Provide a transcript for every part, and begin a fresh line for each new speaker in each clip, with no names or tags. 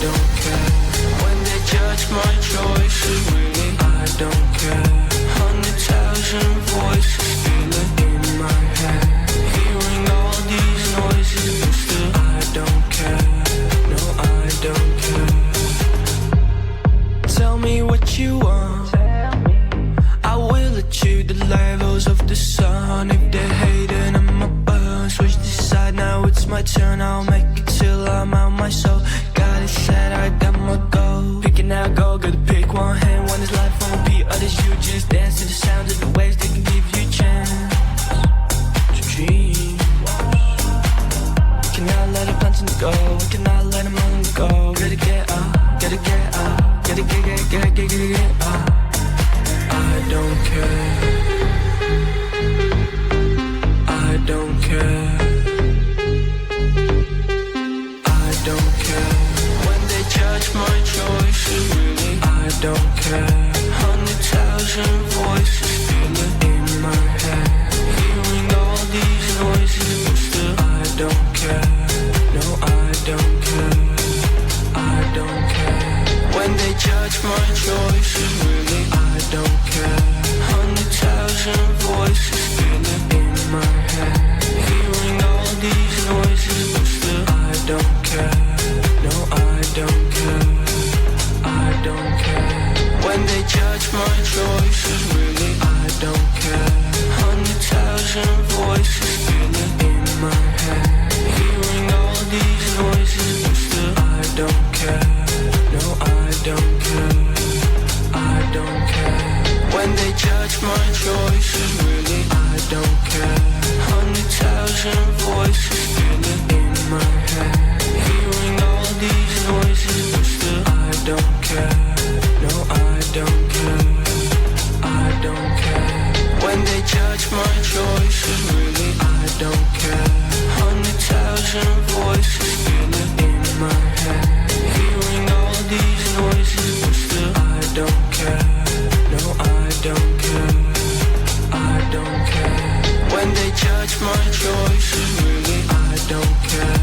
don't care. When they judge my choices, really, I don't care. 100,000 voices feeling in my head, hearing all these noises, but still I don't care. No, I don't care. Tell me what you want, I will achieve the levels of the sun. If they're hating, I'ma burn. Switch the side, now it's my turn. I'll make it till I'm out my soul. Got it set, I got my goal. Picking out gold, gotta pick one hand. One is life on repeat, others you just dance to the sound of the waves. They can give you a chance to dream. Cannot let a punch go, cannot let them on go. Gotta get up, gotta get up, gotta get up. I don't care, I don't care, I don't care. When they judge my choices, really, I don't care. 100,000 voices feeling in my head, hearing all these noises, but still I don't care. No, I don't care, I don't care. When they judge my choices, really, I don't care. 100,000 voices feeling in my head, hearing all these noises, but still I don't care. No, I don't care, I don't care. When they judge my choices, really, I don't care. 100,000 voices feeling in my head, hearing all these noises, but still I don't care. No, I don't care, I don't care. When they judge my choices, really, I don't care. 100,000 voices feeling in my head, hearing all these noises, but still I don't care. No, I don't care, I don't care. When they judge my choices, really, I don't care. 100,000 voices feeling in my head, hearing all these noises, but still I don't care. No, I don't care, I don't care. When they judge my choices, really, I don't care.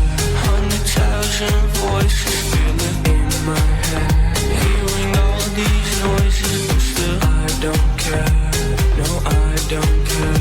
100,000 voices feeling in my head, hearing all these noises, but still I don't care. No, I don't care.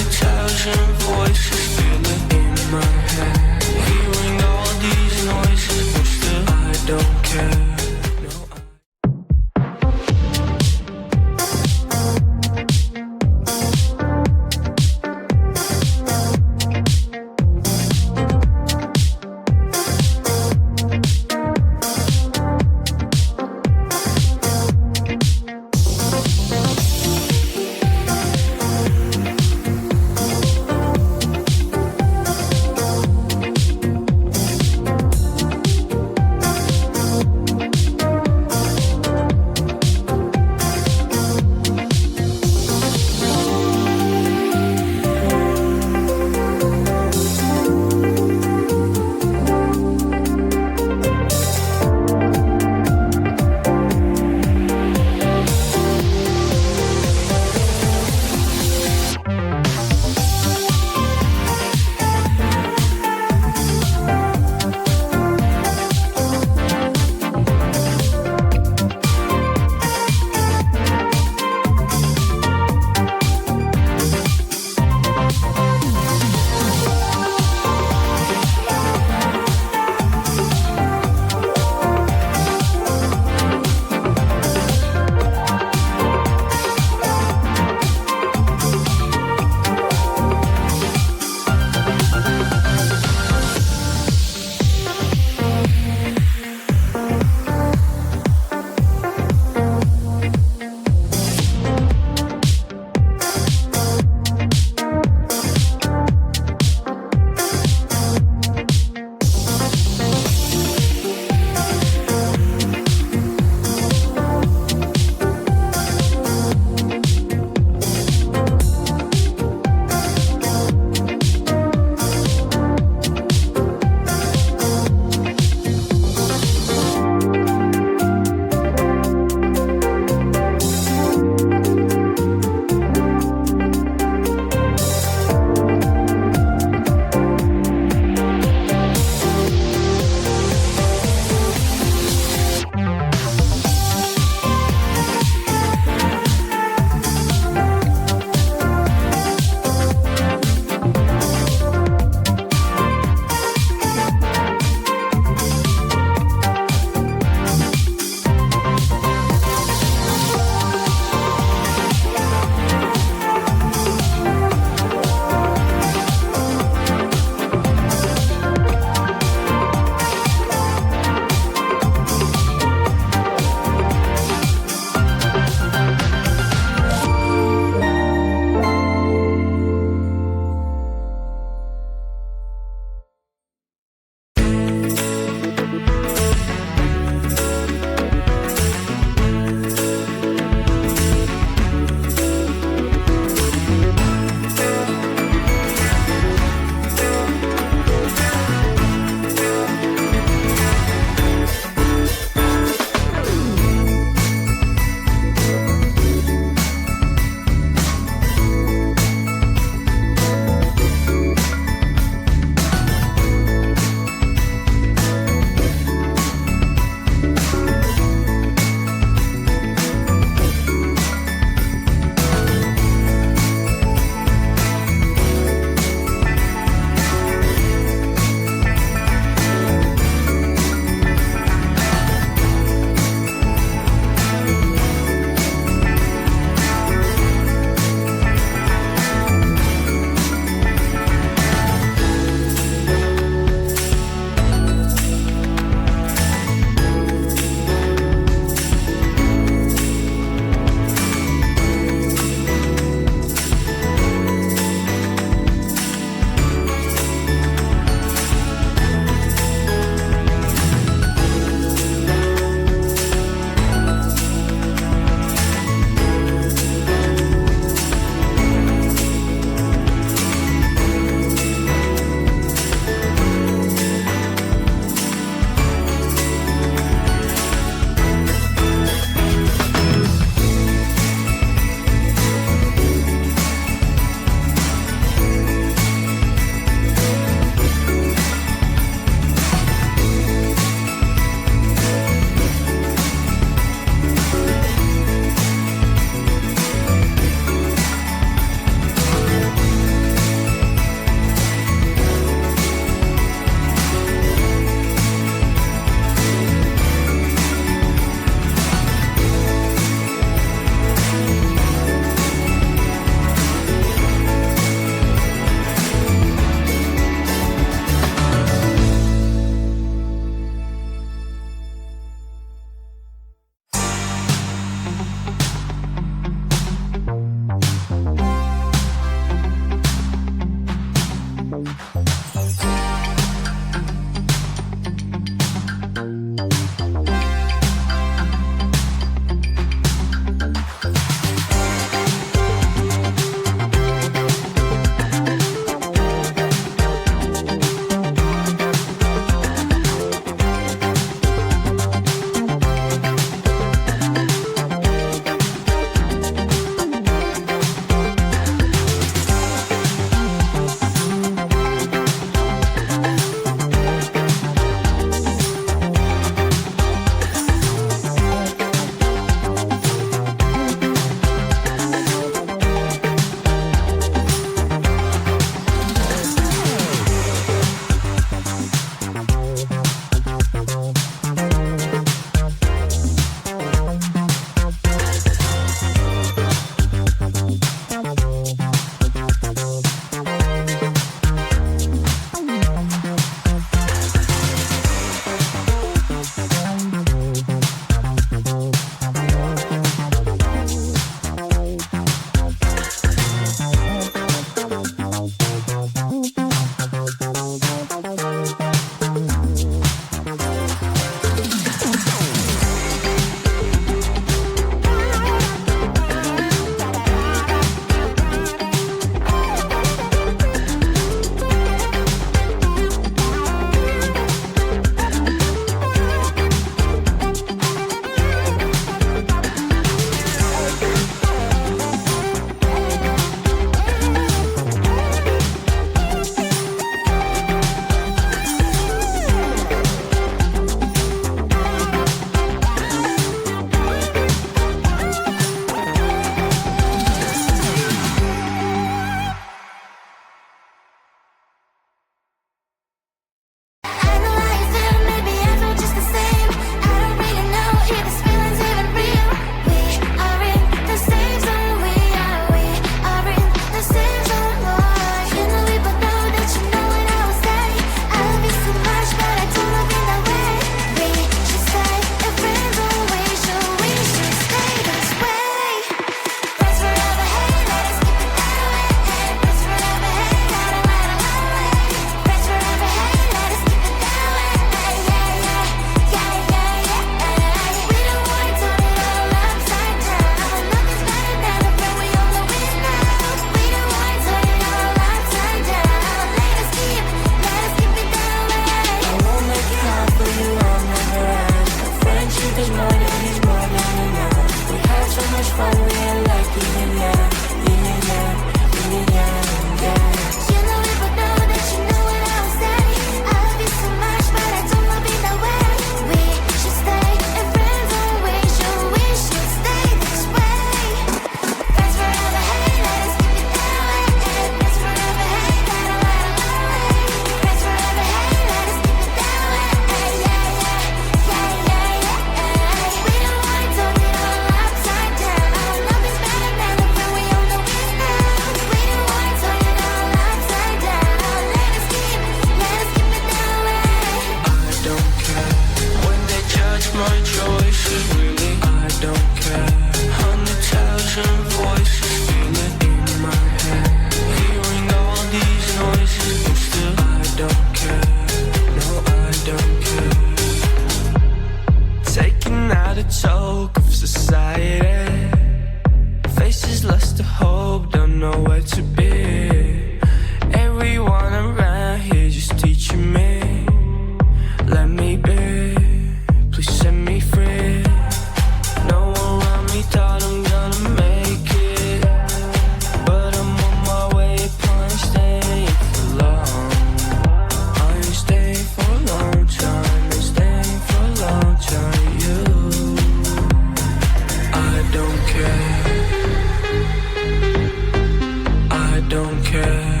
don't care.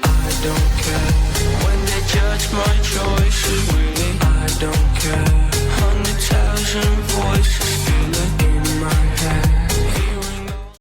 I don't care when they judge my choices. Really, I don't